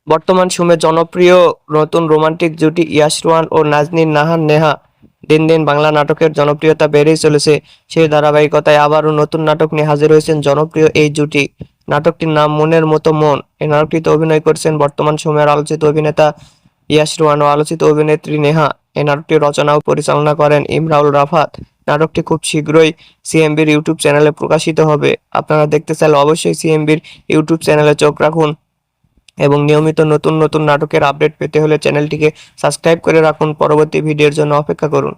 বর্তমান সময়ে জনপ্রিয় নতুন রোমান্টিক জুটি ইয়াশ রোহান ও নাজনীন নাহার নেহা দিন দিন বাংলা নাটকের জনপ্রিয়তা বেড়েই চলেছে। সেই ধারাবাহিকতায় আবারও নতুন নাটক নিয়ে হাজির হয়েছেন জনপ্রিয় এই জুটি। নাটকটির নাম মনের মতো মন। এই নাটকটিতে অভিনয় করেছেন বর্তমান সময়ের আলোচিত অভিনেতা ইয়াশ রোহান ও আলোচিত অভিনেত্রী নেহা। এই নাটকটি রচনা ও পরিচালনা করেন ইমরাউল রাফাত। নাটকটি খুব শীঘ্রই সিএমবির ইউটিউব চ্যানেলে প্রকাশিত হবে। আপনারা দেখতে চাইলে অবশ্যই সিএমবির ইউটিউব চ্যানেলে চোখ রাখুন এবং নিয়মিত নতুন নতুন নাটকের আপডেট পেতে হলে চ্যানেলটিকে সাবস্ক্রাইব করে রাখুন। পরবর্তী ভিডিওর জন্য অপেক্ষা করুন।